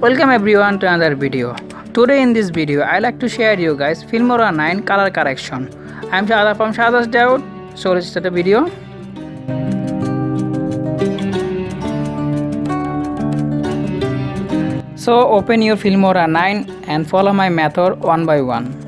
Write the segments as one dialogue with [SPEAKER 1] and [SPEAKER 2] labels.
[SPEAKER 1] Welcome everyone to another video. Today in this video I like to share you guys Filmora 9 color correction. I am Shada from SHADAT'S Dayout. So let's start the video. So open your Filmora 9 and follow my method one by one.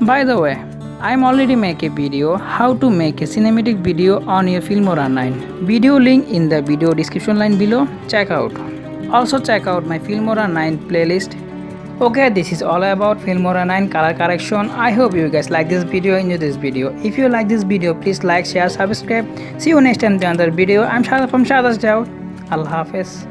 [SPEAKER 1] By the way, I am already make a video how to make a cinematic video on your Filmora 9. Video link in the video description line below. Check out. Also check out my Filmora 9 playlist. Okay, this is all about Filmora 9 color correction. I hope you guys like this video, enjoy this video. If you like this video, please like, share, subscribe. See you next time in another video. I'm Shada from SHADAT'S Dayout. Allah Hafiz.